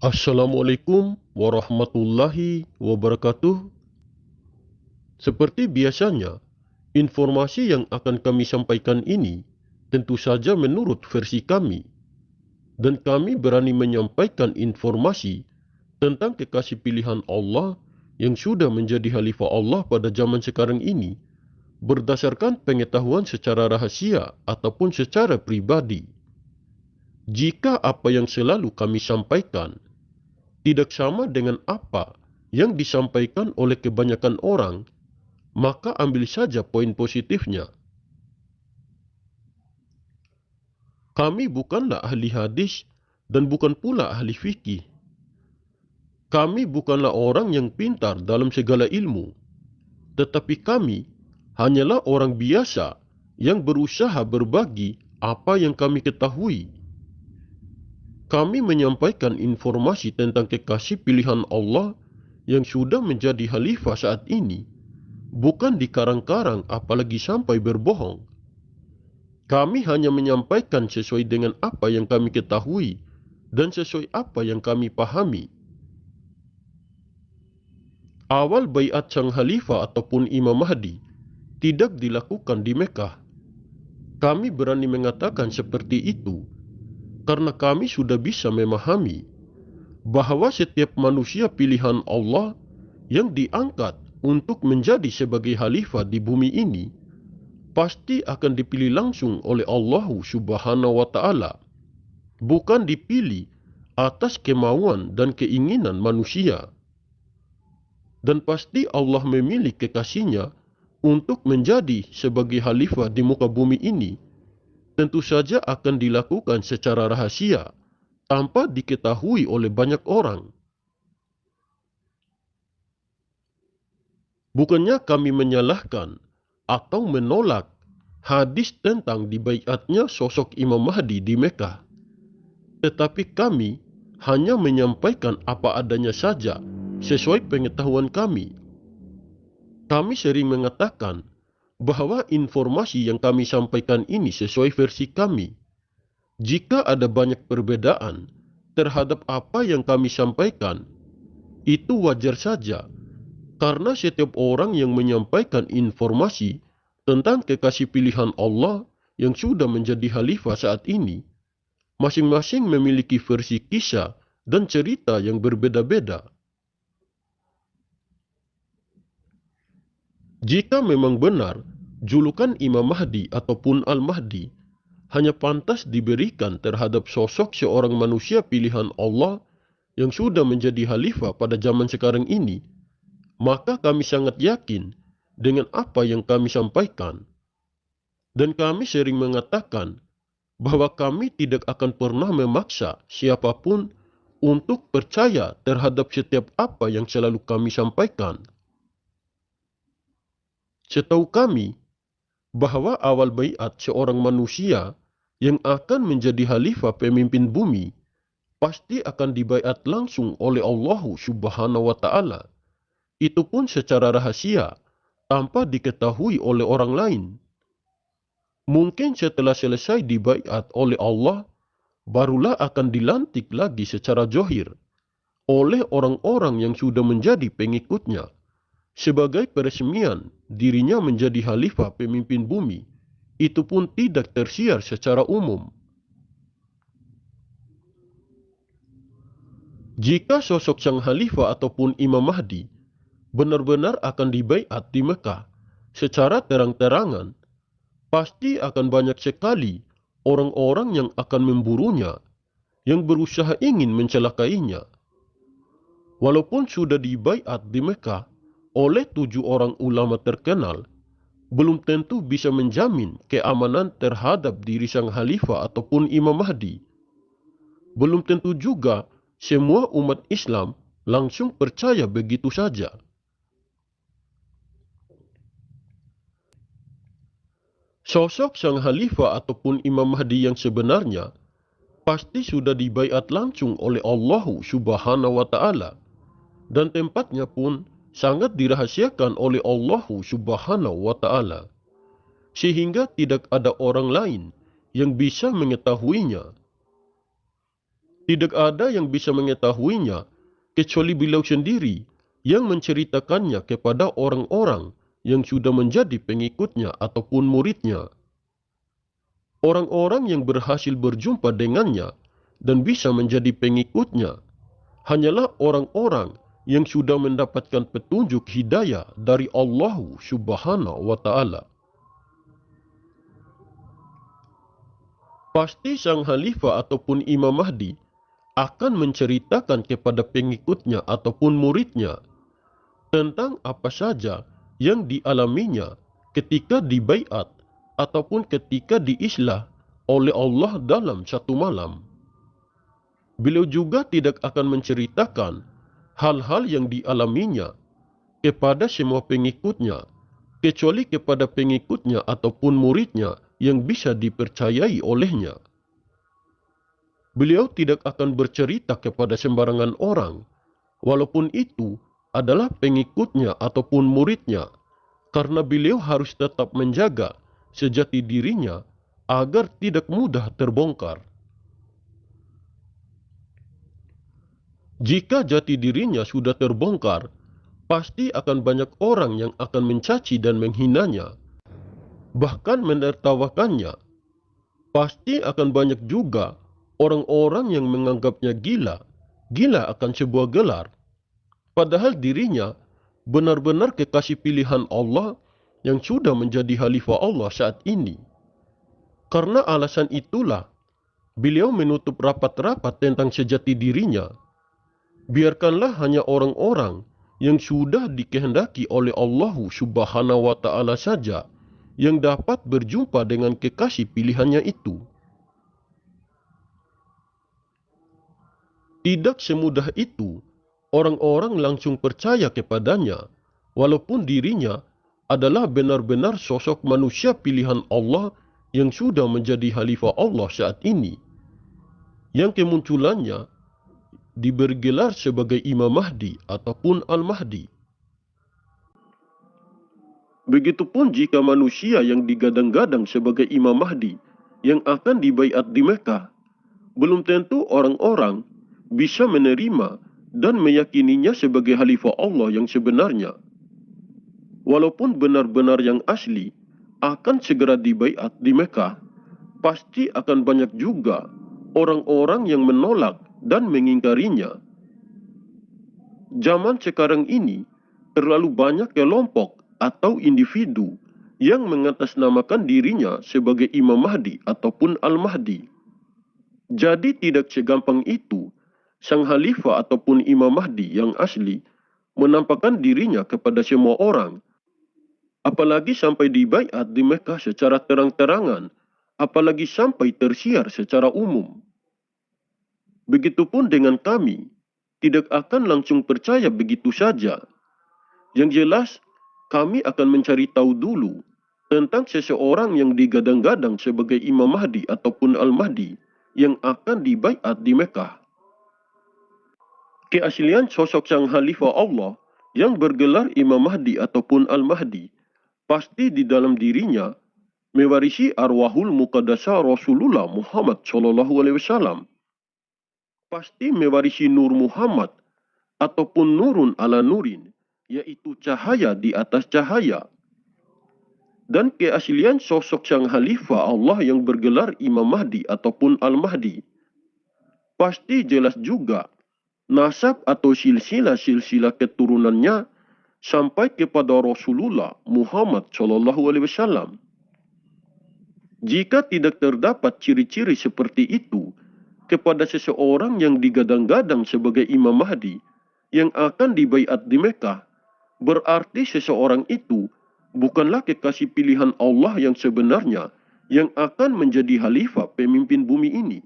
Assalamualaikum warahmatullahi wabarakatuh. Seperti biasanya, informasi yang akan kami sampaikan ini tentu saja menurut versi kami, dan kami berani menyampaikan informasi tentang kekasih pilihan Allah yang sudah menjadi khalifah Allah pada zaman sekarang ini berdasarkan pengetahuan secara rahasia ataupun secara pribadi. Jika apa yang selalu kami sampaikan tidak sama dengan apa yang disampaikan oleh kebanyakan orang, maka ambil saja poin positifnya. Kami bukanlah ahli hadis dan bukan pula ahli fikih. Kami bukanlah orang yang pintar dalam segala ilmu, tetapi kami hanyalah orang biasa yang berusaha berbagi apa yang kami ketahui. Kami menyampaikan informasi tentang kekasih pilihan Allah yang sudah menjadi khalifah saat ini, bukan dikarang-karang apalagi sampai berbohong. Kami hanya menyampaikan sesuai dengan apa yang kami ketahui dan sesuai apa yang kami pahami. Awal baiat sang khalifah ataupun Imam Mahdi tidak dilakukan di Mekah. Kami berani mengatakan seperti itu karena kami sudah bisa memahami bahwa setiap manusia pilihan Allah yang diangkat untuk menjadi sebagai khalifah di bumi ini pasti akan dipilih langsung oleh Allah Subhanahu wa Ta'ala, bukan dipilih atas kemauan dan keinginan manusia. Dan pasti Allah memilih kekasihnya untuk menjadi sebagai khalifah di muka bumi ini, tentu saja akan dilakukan secara rahasia tanpa diketahui oleh banyak orang. Bukannya kami menyalahkan atau menolak hadis tentang dibaiatnya sosok Imam Mahdi di Mekah, tetapi kami hanya menyampaikan apa adanya saja sesuai pengetahuan kami. Kami sering mengatakan bahwa informasi yang kami sampaikan ini sesuai versi kami. Jika ada banyak perbedaan terhadap apa yang kami sampaikan, itu wajar saja, karena setiap orang yang menyampaikan informasi tentang kekasih pilihan Allah yang sudah menjadi khalifah saat ini, masing-masing memiliki versi kisah dan cerita yang berbeda-beda. Jika memang benar julukan Imam Mahdi ataupun Al-Mahdi hanya pantas diberikan terhadap sosok seorang manusia pilihan Allah yang sudah menjadi khalifah pada zaman sekarang ini, maka kami sangat yakin dengan apa yang kami sampaikan. Dan kami sering mengatakan bahwa kami tidak akan pernah memaksa siapapun untuk percaya terhadap setiap apa yang selalu kami sampaikan. Setahu kami bahwa awal baiat seorang manusia yang akan menjadi khalifah pemimpin bumi pasti akan dibaiat langsung oleh Allah Subhanahu wa Ta'ala. Itu pun secara rahasia, tanpa diketahui oleh orang lain. Mungkin setelah selesai dibaiat oleh Allah, barulah akan dilantik lagi secara johir oleh orang-orang yang sudah menjadi pengikutnya, sebagai peresmian dirinya menjadi khalifah pemimpin bumi. Itu pun tidak tersiar secara umum. Jika sosok sang khalifah ataupun Imam Mahdi benar-benar akan dibaiat di Mekah secara terang-terangan, pasti akan banyak sekali orang-orang yang akan memburunya, yang berusaha ingin mencelakainya. Walaupun sudah dibaiat di Mekah oleh 7 orang ulama terkenal, belum tentu bisa menjamin keamanan terhadap diri sang khalifah ataupun Imam Mahdi. Belum tentu juga semua umat Islam langsung percaya begitu saja. Sosok sang khalifah ataupun Imam Mahdi yang sebenarnya pasti sudah dibaiat langsung oleh Allah Subhanahu wa Ta'ala, dan tempatnya pun sangat dirahasiakan oleh Allah Subhanahu wa Ta'ala, sehingga tidak ada orang lain yang bisa mengetahuinya. Tidak ada yang bisa mengetahuinya kecuali beliau sendiri yang menceritakannya kepada orang-orang yang sudah menjadi pengikutnya ataupun muridnya. Orang-orang yang berhasil berjumpa dengannya dan bisa menjadi pengikutnya hanyalah orang-orang yang sudah mendapatkan petunjuk hidayah dari Allah Subhanahu wa Ta'ala. Pasti sang Khalifah ataupun Imam Mahdi akan menceritakan kepada pengikutnya ataupun muridnya tentang apa saja yang dialaminya ketika dibaiat ataupun ketika diislah oleh Allah dalam satu malam. Beliau juga tidak akan menceritakan hal-hal yang dialaminya kepada semua pengikutnya, kecuali kepada pengikutnya ataupun muridnya yang bisa dipercayai olehnya. Beliau tidak akan bercerita kepada sembarangan orang, walaupun itu adalah pengikutnya ataupun muridnya, karena beliau harus tetap menjaga sejati dirinya agar tidak mudah terbongkar. Jika jati dirinya sudah terbongkar, pasti akan banyak orang yang akan mencaci dan menghinanya, bahkan menertawakannya. Pasti akan banyak juga orang-orang yang menganggapnya gila akan sebuah gelar. Padahal dirinya benar-benar kekasih pilihan Allah yang sudah menjadi khalifah Allah saat ini. Karena alasan itulah, beliau menutup rapat-rapat tentang sejati dirinya. Biarkanlah hanya orang-orang yang sudah dikehendaki oleh Allah Subhanahu wa Ta'ala saja yang dapat berjumpa dengan kekasih pilihannya itu. Tidak semudah itu orang-orang langsung percaya kepadanya, walaupun dirinya adalah benar-benar sosok manusia pilihan Allah yang sudah menjadi khalifah Allah saat ini, yang kemunculannya diberi gelar sebagai Imam Mahdi ataupun Al-Mahdi. Begitupun jika manusia yang digadang-gadang sebagai Imam Mahdi yang akan dibaiat di Mekah, belum tentu orang-orang bisa menerima dan meyakininya sebagai khalifah Allah yang sebenarnya. Walaupun benar-benar yang asli akan segera dibaiat di Mekah, pasti akan banyak juga orang-orang yang menolak dan mengingkarinya. Zaman sekarang ini terlalu banyak kelompok atau individu yang mengatasnamakan dirinya sebagai Imam Mahdi ataupun Al-Mahdi. Jadi tidak segampang itu sang khalifah ataupun Imam Mahdi yang asli menampakkan dirinya kepada semua orang, apalagi sampai dibaiat di Mekah secara terang-terangan, apalagi sampai tersiar secara umum. Begitupun dengan kami, tidak akan langsung percaya begitu saja. Yang jelas, kami akan mencari tahu dulu tentang seseorang yang digadang-gadang sebagai Imam Mahdi ataupun Al-Mahdi yang akan dibaiat di Mekah. Keaslian sosok sang khalifah Allah yang bergelar Imam Mahdi ataupun Al-Mahdi pasti di dalam dirinya mewarisi arwahul muqaddasah Rasulullah Muhammad SAW. Pasti mewarisi Nur Muhammad ataupun nurun ala nurin, yaitu cahaya di atas cahaya. Dan keaslian sosok sang khalifah Allah yang bergelar Imam Mahdi ataupun Al-Mahdi pasti jelas juga nasab atau silsilah keturunannya sampai kepada Rasulullah Muhammad SAW. Jika tidak terdapat ciri-ciri seperti itu kepada seseorang yang digadang-gadang sebagai Imam Mahdi yang akan dibaiat di Mekah, berarti seseorang itu bukanlah kekasih pilihan Allah yang sebenarnya yang akan menjadi khalifah pemimpin bumi ini.